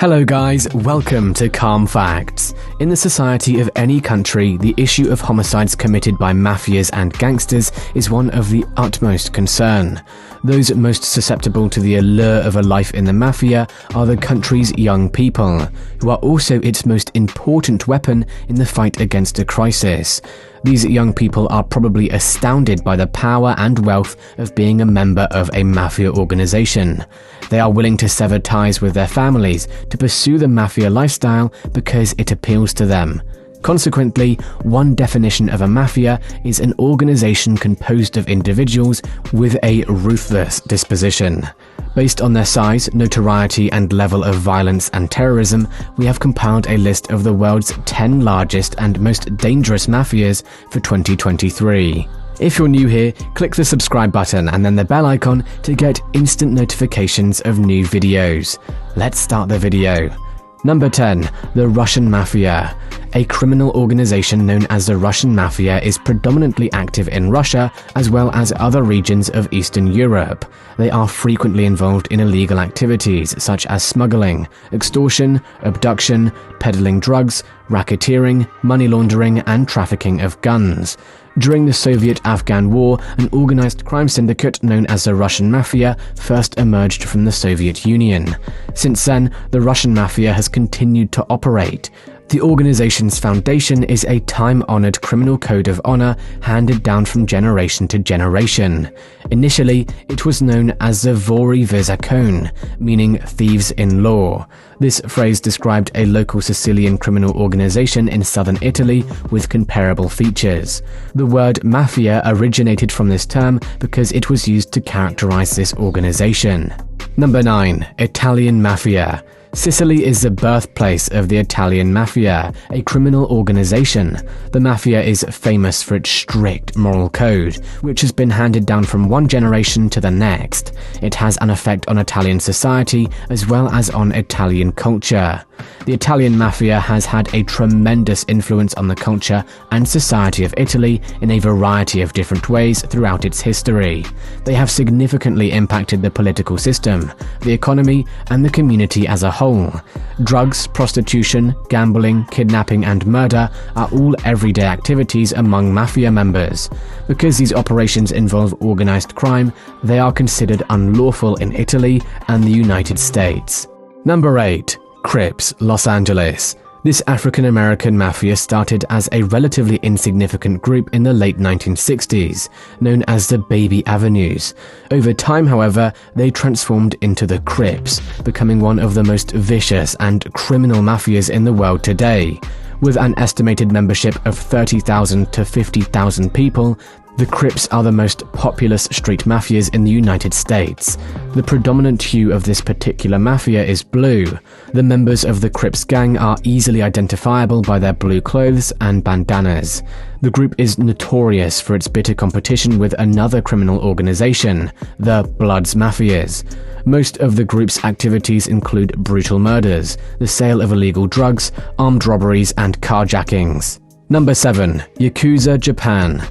Hello guys, welcome to Calm Facts. In the society of any country, the issue of homicides committed by mafias and gangsters is one of the utmost concern. Those most susceptible to the allure of a life in the mafia are the country's young people, who are also its most important weapon in the fight against a crisis. These young people are probably astounded by the power and wealth of being a member of a mafia organization. They are willing to sever ties with their families to pursue the mafia lifestyle because it appeals to them. Consequently, one definition of a mafia is an organization composed of individuals with a ruthless disposition. Based on their size, notoriety, and level of violence and terrorism, we have compiled a list of the world's 10 largest and most dangerous mafias for 2023. If you're new here, click the subscribe button and then the bell icon to get instant notifications of new videos. Let's start the video. Number 10. The Russian Mafia. A criminal organization known as the Russian Mafia is predominantly active in Russia as well as other regions of Eastern Europe. They are frequently involved in illegal activities such as smuggling, extortion, abduction, peddling drugs, racketeering, money laundering, and trafficking of guns. During the Soviet-Afghan War, an organized crime syndicate known as the Russian Mafia first emerged from the Soviet Union. Since then, the Russian Mafia has continued to operate. The organization's foundation is a time-honored criminal code of honor handed down from generation to generation. Initially, it was known as the vori v zakon, meaning thieves in law. This phrase described a local Sicilian criminal organization in southern Italy with comparable features. The word mafia originated from this term because it was used to characterize this organization. Number 9. Italian Mafia. Sicily is the birthplace of the Italian Mafia, a criminal organization. The Mafia is famous for its strict moral code, which has been handed down from one generation to the next. It has an effect on Italian society as well as on Italian culture. The Italian Mafia has had a tremendous influence on the culture and society of Italy in a variety of different ways throughout its history. They have significantly impacted the political system, the economy, and the community as a whole. Drugs, prostitution, gambling, kidnapping, and murder are all everyday activities among mafia members. Because these operations involve organized crime, they are considered unlawful in Italy and the United States. Number 8. Crips, Los Angeles. This African-American mafia started as a relatively insignificant group in the late 1960s, known as the Baby Avenues. Over time, however, they transformed into the Crips, becoming one of the most vicious and criminal mafias in the world today. With an estimated membership of 30,000 to 50,000 people, the Crips are the most populous street mafias in the United States. The predominant hue of this particular mafia is blue. The members of the Crips gang are easily identifiable by their blue clothes and bandanas. The group is notorious for its bitter competition with another criminal organization, the Bloods Mafias. Most of the group's activities include brutal murders, the sale of illegal drugs, armed robberies, and carjackings. Number 7. Yakuza, Japan.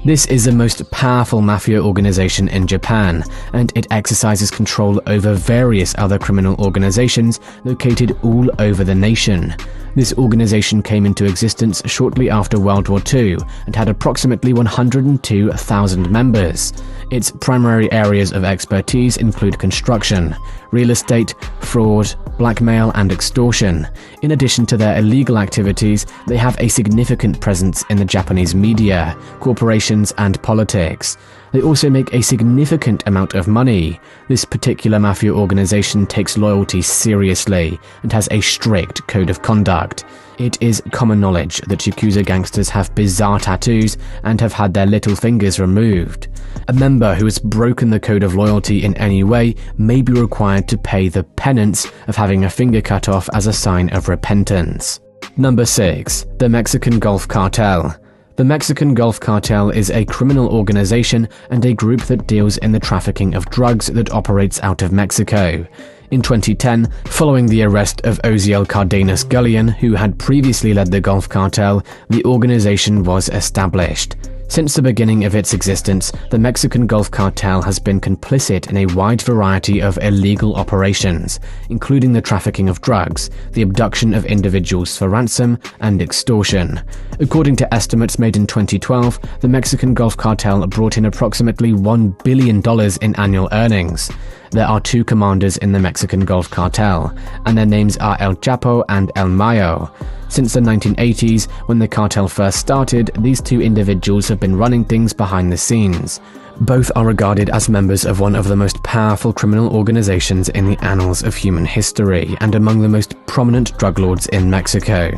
This is the most powerful mafia organization in Japan, and it exercises control over various other criminal organizations located all over the nation. This organization came into existence shortly after World War II and had approximately 102,000 members. Its primary areas of expertise include construction, real estate, fraud, blackmail, and extortion. In addition to their illegal activities, they have a significant presence in the Japanese media, corporations, and politics. They also make a significant amount of money. This particular mafia organization takes loyalty seriously and has a strict code of conduct. It is common knowledge that Yakuza gangsters have bizarre tattoos and have had their little fingers removed. A member who has broken the code of loyalty in any way may be required to pay the penance of having a finger cut off as a sign of repentance. Number 6. The Mexican Gulf Cartel. The Mexican Gulf Cartel is a criminal organization and a group that deals in the trafficking of drugs that operates out of Mexico. In 2010, following the arrest of Oziel Cardenas Gullion, who had previously led the Gulf Cartel, the organization was established. Since the beginning of its existence, the Mexican Gulf Cartel has been complicit in a wide variety of illegal operations, including the trafficking of drugs, the abduction of individuals for ransom, and extortion. According to estimates made in 2012, the Mexican Gulf Cartel brought in approximately $1 billion in annual earnings. There are two commanders in the Mexican Gulf Cartel, and their names are El Chapo and El Mayo. Since the 1980s, when the cartel first started, these two individuals have been running things behind the scenes. Both are regarded as members of one of the most powerful criminal organizations in the annals of human history and among the most prominent drug lords in Mexico.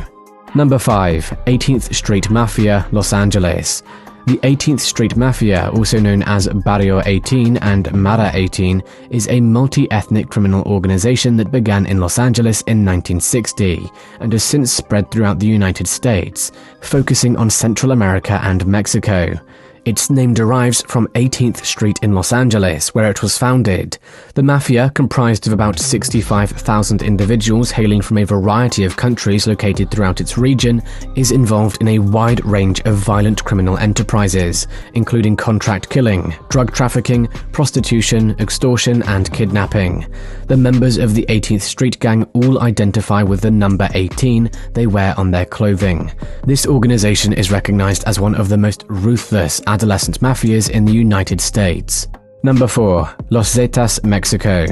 Number 5. 18th Street Mafia, Los Angeles. The 18th Street Mafia, also known as Barrio 18 and Mara 18, is a multi-ethnic criminal organization that began in Los Angeles in 1960 and has since spread throughout the United States, focusing on Central America and Mexico. Its name derives from 18th Street in Los Angeles, where it was founded. The Mafia, comprised of about 65,000 individuals hailing from a variety of countries located throughout its region, is involved in a wide range of violent criminal enterprises, including contract killing, drug trafficking, prostitution, extortion, and kidnapping. The members of the 18th Street Gang all identify with the number 18 they wear on their clothing. This organization is recognized as one of the most ruthless adolescent mafias in the United States. Number 4. Los Zetas, Mexico.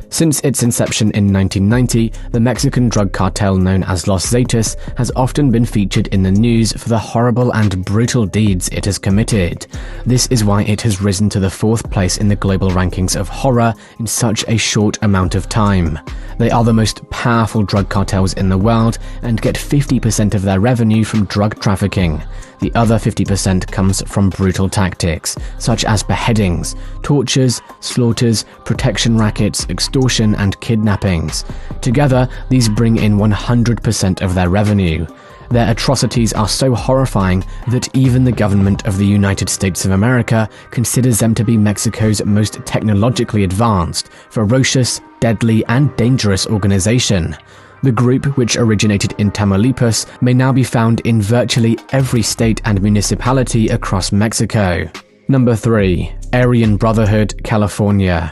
Since its inception in 1990, the Mexican drug cartel known as Los Zetas has often been featured in the news for the horrible and brutal deeds it has committed. This is why it has risen to the 4th place in the global rankings of horror in such a short amount of time. They are the most powerful drug cartels in the world and get 50% of their revenue from drug trafficking. The other 50% comes from brutal tactics, such as beheadings, tortures, slaughters, protection rackets, extortion, and kidnappings. Together, these bring in 100% of their revenue. Their atrocities are so horrifying that even the government of the United States of America considers them to be Mexico's most technologically advanced, ferocious, deadly, and dangerous organization. The group, which originated in Tamaulipas, may now be found in virtually every state and municipality across Mexico. Number 3. Aryan Brotherhood, California.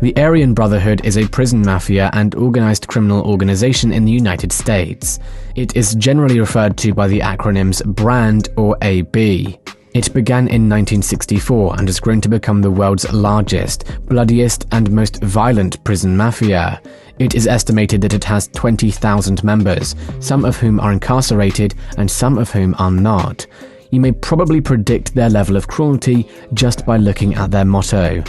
The Aryan Brotherhood is a prison mafia and organized criminal organization in the United States. It is generally referred to by the acronyms BRAND or AB. It began in 1964 and has grown to become the world's largest, bloodiest, and most violent prison mafia. It is estimated that it has 20,000 members, some of whom are incarcerated and some of whom are not. You may probably predict their level of cruelty just by looking at their motto: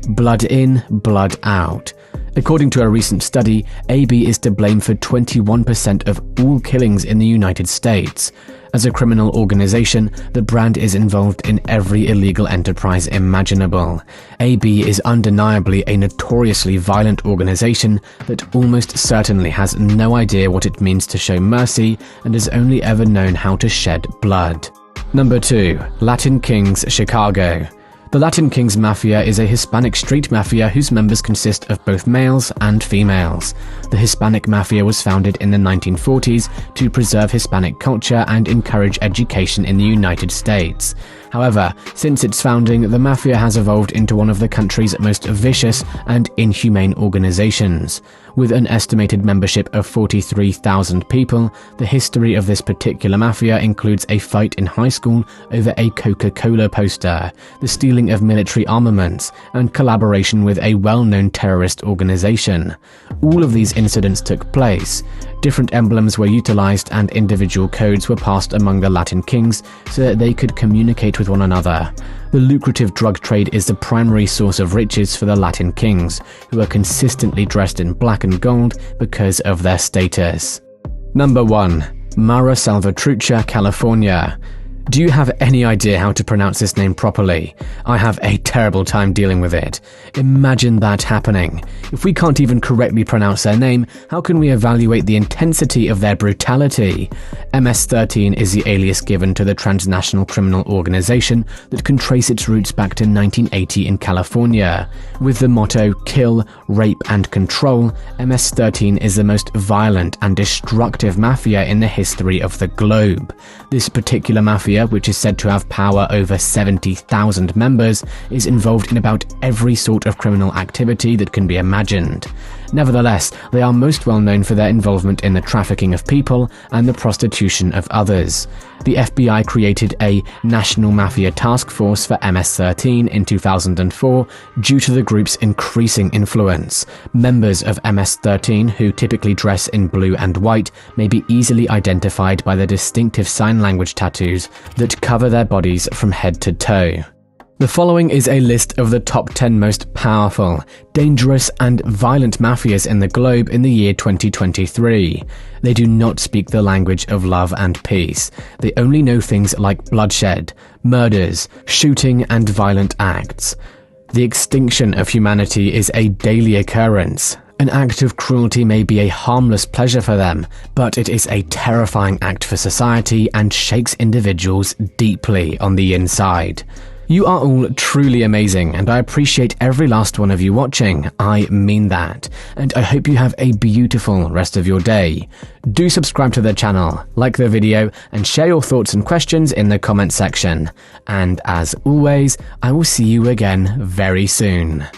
blood in, blood out. According to a recent study, AB is to blame for 21% of all killings in the United States. As a criminal organization, the brand is involved in every illegal enterprise imaginable. AB is undeniably a notoriously violent organization that almost certainly has no idea what it means to show mercy and has only ever known how to shed blood. Number 2. Latin Kings, Chicago. The Latin Kings Mafia is a Hispanic street mafia whose members consist of both males and females. The Hispanic Mafia was founded in the 1940s to preserve Hispanic culture and encourage education in the United States. However, since its founding, the Mafia has evolved into one of the country's most vicious and inhumane organizations. With an estimated membership of 43,000 people, the history of this particular mafia includes a fight in high school over a Coca-Cola poster, the stealing of military armaments, and collaboration with a well-known terrorist organization. All of these incidents took place. Different emblems were utilized and individual codes were passed among the Latin Kings so that they could communicate with one another. The lucrative drug trade is the primary source of riches for the Latin Kings, who are consistently dressed in black and gold because of their status. Number 1. Mara Salvatrucha, California. Do you have any idea how to pronounce this name properly? I have a terrible time dealing with it. Imagine that happening. If we can't even correctly pronounce their name, how can we evaluate the intensity of their brutality? MS-13 is the alias given to the transnational criminal organization that can trace its roots back to 1980 in California. With the motto kill, rape, and control, MS-13 is the most violent and destructive mafia in the history of the globe. This particular mafia Mafia, which is said to have power over 70,000 members, is involved in about every sort of criminal activity that can be imagined. Nevertheless, they are most well known for their involvement in the trafficking of people and the prostitution of others. The FBI created a National Mafia Task Force for MS-13 in 2004 due to the group's increasing influence. Members of MS-13, who typically dress in blue and white, may be easily identified by the distinctive sign language tattoos that cover their bodies from head to toe. The following is a list of the top 10 most powerful, dangerous, and violent mafias in the globe in the year 2023. They do not speak the language of love and peace. They only know things like bloodshed, murders, shooting, and violent acts. The extinction of humanity is a daily occurrence. An act of cruelty may be a harmless pleasure for them, but it is a terrifying act for society and shakes individuals deeply on the inside. You are all truly amazing, and I appreciate every last one of you watching. I mean that. And I hope you have a beautiful rest of your day. Do subscribe to the channel, like the video, and share your thoughts and questions in the comment section. And as always, I will see you again very soon.